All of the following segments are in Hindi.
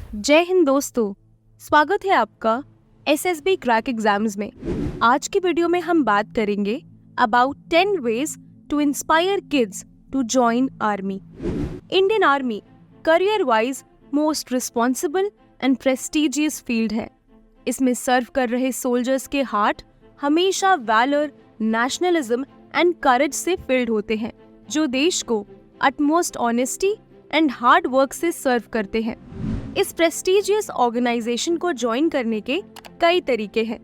जय हिंद दोस्तों, स्वागत है आपका एसएसबी क्रैक एग्जाम्स में। आज की वीडियो में हम बात करेंगे about 10 ways to inspire kids to join army. Indian army career wise most responsible and prestigious field है। इसमें सर्व कर रहे सोल्जर्स के हार्ट हमेशा वैलर, नेशनलिज्म एंड करेज से फिल्ड होते हैं, जो देश को utmost honesty and hard work से सर्व करते हैं। इस प्रेस्टिजियस ऑर्गेनाइजेशन को ज्वाइन करने के कई तरीके हैं,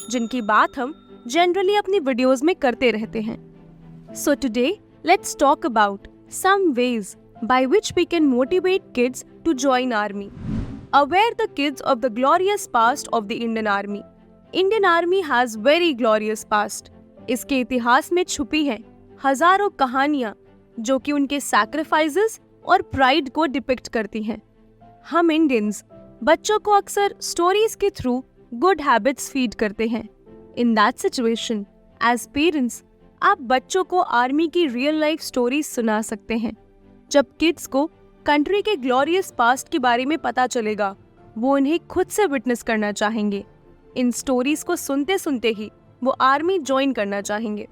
जिनकी बात हम जनरली अपनी वीडियोस में करते रहते हैं। So today let's talk about some ways by which we can motivate kids to join army. Aware the kids of the glorious past of the Indian army. Indian army has very glorious past. इसके इतिहास में छुपी हैं हजारों कहानियां जो कि उनके सैक्रिफाइसेस और प्राइड को डिपिक्ट करती हैं। हम इंडियंस बच्चों को अक्सर स्टोरीज के थ्रू गुड हैबिट्स फीड करते हैं। In that situation, as parents, आप बच्चों को आर्मी की रियल लाइफ स्टोरीज सुना सकते हैं। जब किड्स को कंट्री के ग्लोरियस पास्ट के बारे में पता चलेगा, वो उन्हें खुद से विटनेस करना चाहेंगे। इन स्टोरीज को सुनते सुनते ही वो आर्मी ज्वाइन करना चाहेंगे।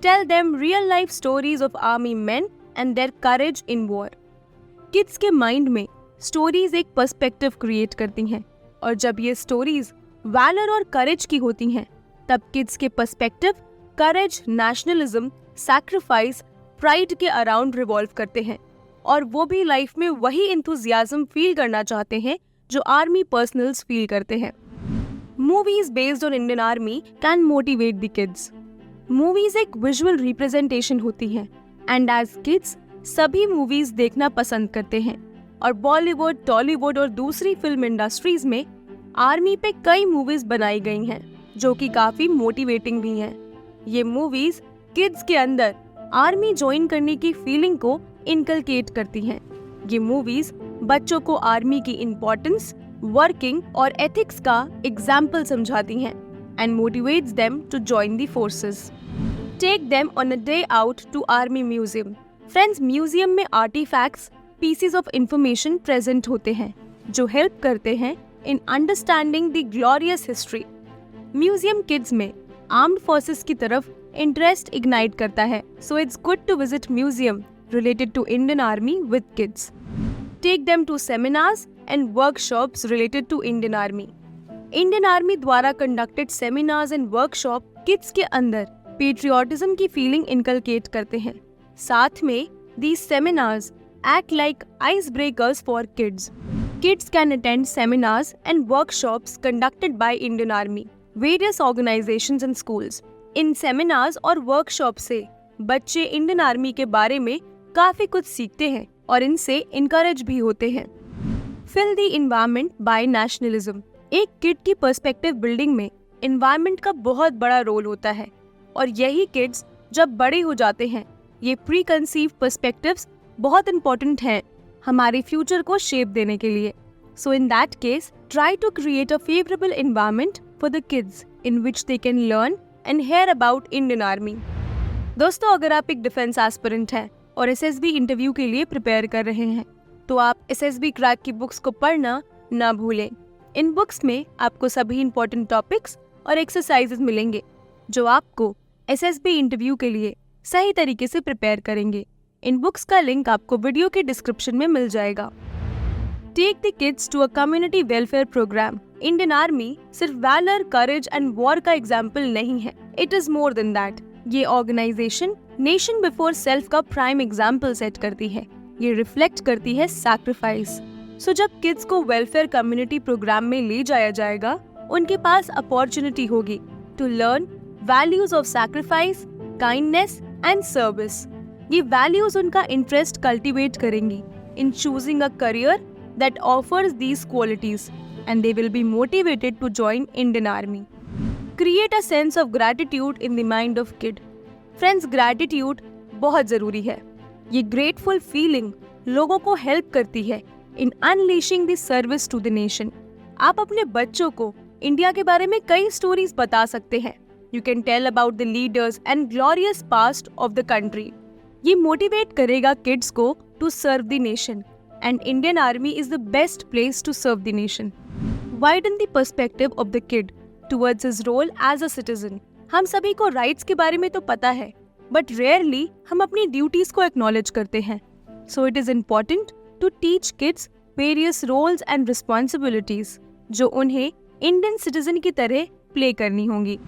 Tell them real life stories of army men and their courage in war. Kids के माइंड में स्टोरीज एक पर्सपेक्टिव क्रिएट करती हैं, और जब ये स्टोरीज वैलर और करेज की होती हैं, तब किड्स के पर्सपेक्टिव करेज, नेशनलिज्म, सैक्रिफाइस, प्राइड के अराउंड रिवॉल्व करते हैं, और वो भी लाइफ में वही एंथुसियाज्म फील करना चाहते हैं जो आर्मी पर्सनल्स फील करते हैं। Movies based on Indian army can motivate the kids. Movies एक विजुअल रिप्रेजेंटेशन होती हैं, एंड एज किड्स सभी मूवीज देखना पसंद करते हैं, और बॉलीवुड, टॉलीवुड और दूसरी फिल्म इंडस्ट्रीज में आर्मी पे कई मूवीज बनाई गई हैं जो कि काफी मोटिवेटिंग भी हैं। ये मूवीज किड्स के अंदर आर्मी ज्वाइन करने की फीलिंग को इनकलकेट करती हैं। ये मूवीज बच्चों को आर्मी की इम्पोर्टेंस, वर्किंग और एथिक्स का एग्जाम्पल समझाती हैं and motivates them to join the forces. Take them on a day out to army museum. Friends, museum में artefacts, pieces of information present होते हैं जो हेल्प करते हैं in understanding the glorious history. Museum kids में आर्म्ड फोर्सेस की तरफ इंटरेस्ट इग्नाइट करता है, so it's good to visit museum related to Indian army with kids. Take them to seminars and workshops related to Indian army. Indian army द्वारा conducted seminars and workshop kids के अंदर पेट्रियोटिज्म की फीलिंग इनकलकेट करते हैं। साथ में these seminars act like icebreakers for kids. Kids can attend seminars and workshops conducted by Indian Army, various organizations and schools. In seminars और workshops से बच्चे इंडियन आर्मी के बारे में काफी कुछ सीखते हैं और इनसे encourage भी होते हैं। Fill the environment by nationalism. एक किड की पर्सपेक्टिव बिल्डिंग में environment का बहुत बड़ा रोल होता है, और यही किड्स जब बड़े हो जाते हैं, ये प्री कंसीव पर्सपेक्टिव्स बहुत इंपॉर्टेंट हैं हमारे फ्यूचर को शेप देने के लिए। So in that case, try to create a favourable environment for the kids in which they can learn and hear about Indian army. दोस्तों, अगर आप एक डिफेंस एस्पिरेंट हैं और एसएसबी इंटरव्यू के लिए प्रिपेयर कर रहे हैं, तो आप एसएसबी क्रैक की बुक्स को पढ़ना ना भूलें। इन बुक्स में आपको सभी इंपॉर्टेंट टॉपिक्स और एक्सरसाइजेज मिलेंगे जो आपको एसएसबी इंटरव्यू के लिए सही तरीके से प्रिपेयर करेंगे। इन बुक्स का लिंक आपको वीडियो के डिस्क्रिप्शन में मिल जाएगा। Take the kids to a community welfare program. Indian army सिर्फ वैलर, करेज एंड वॉर का एग्जाम्पल नहीं है, it is more than that. ये ऑर्गेनाइजेशन नेशन बिफोर सेल्फ का प्राइम एग्जाम्पल सेट करती है। ये रिफ्लेक्ट करती है सैक्रिफाइस। सो जब किड्स को वेलफेयर कम्युनिटी प्रोग्राम में ले जाया जाएगा, उनके पास अपॉर्चुनिटी होगी to learn values of sacrifice, kindness and service. ये वैल्यूज उनका इंटरेस्ट कल्टीवेट करेंगी in choosing a career that offers these qualities, and they will be motivated to join Indian army. Create a sense of gratitude in the mind of kid. Friends, gratitude बहुत जरूरी है। ये ग्रेटफुल फीलिंग लोगों को हेल्प करती है in unleashing the service to the nation. आप अपने बच्चों को इंडिया के बारे में कई स्टोरीज बता सकते हैं। You can tell about the leaders and glorious past of the country. ये मोटिवेट करेगा किड्स को to serve the nation. and Indian Army is the best place to serve the nation. Widen the perspective of the kid towards his role as a citizen. हम सभी को राइट्स के बारे में तो पता है, बट रेयरली हम अपनी ड्यूटीज को एक्नॉलेज करते हैं. So it is important to teach kids various roles and responsibilities जो उन्हें इंडियन सिटीजन की तरह प्ले करनी होंगी.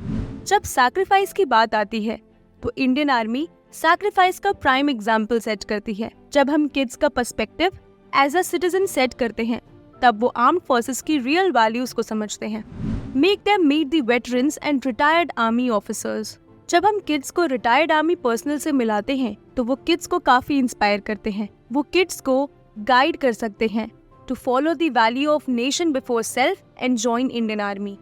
जब सैक्रिफाइस की बात आती है तो इंडियन आर्मी सैक्रिफाइस का प्राइम एग्जाम्पल सेट करती है. जब हम किड्स का perspective as a citizen set करते हैं तब वो आर्म्ड फोर्सेस की रियल वैल्यूज को समझते हैं. Make them meet the veterans and retired army officers. जब हम किड्स को रिटायर्ड आर्मी पर्सनल से मिलाते हैं तो वो किड्स को काफी इंस्पायर करते हैं. वो किड्स को गाइड कर सकते हैं to follow the value of nation before self and join Indian army.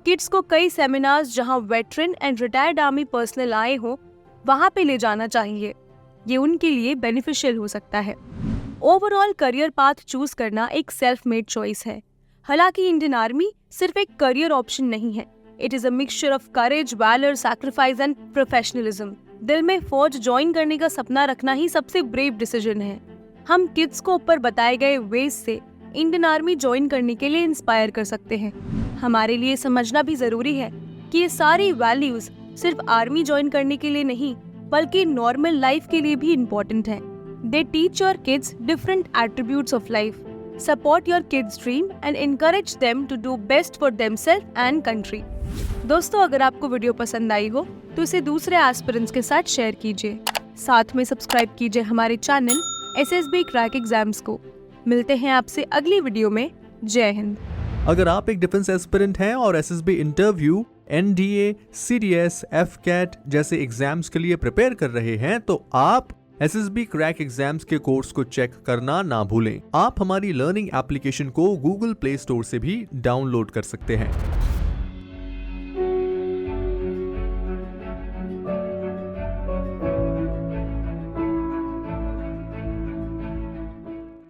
Kids को कई सेमिनार्स जहां veteran and retired army personnel आए हो वहां पे ले जाना चाहिए. ये उनके लिए बेनिफिशियल हो सकता है. ओवरऑल करियर पाथ चूज करना एक सेल्फ मेड चॉइस है. हालांकि इंडियन आर्मी सिर्फ एक करियर ऑप्शन नहीं है. It is a mixture of courage, valour, sacrifice and professionalism. दिल में फौज ज्वाइन करने का सपना रखना ही सबसे ब्रेव डिसीजन है. हम किड्स को ऊपर बताए गए वेज से इंडियन आर्मी ज्वाइन करने के लिए इंस्पायर कर सकते हैं. हमारे लिए समझना भी जरूरी है कि ये सारी वैल्यूज सिर्फ आर्मी ज्वाइन करने के लिए नहीं बल्कि नॉर्मल लाइफ के लिए भी इम्पोर्टेंट है. They teach your kids different attributes of life. Support your kids dream and encourage them to do best for themselves and country. दोस्तों, अगर आपको वीडियो पसंद आई हो तो इसे दूसरे एस्पिरेंट्स के साथ शेयर कीजिए. साथ में सब्सक्राइब कीजिए हमारे चैनल SSB क्रैक एग्जाम्स को. मिलते हैं आपसे अगली वीडियो में. जय हिंद. अगर आप एक डिफेंस एस्पिरेंट हैं और SSB interview, NDA, CDS, FCAT जैसे एग्जाम्स के लिए प्रिपेयर कर रहे हैं तो आप SSB क्रैक एग्जाम्स के कोर्स को चेक करना ना भूलें. आप हमारी लर्निंग एप्लीकेशन को Google Play Store से भी डाउनलोड कर सकते हैं.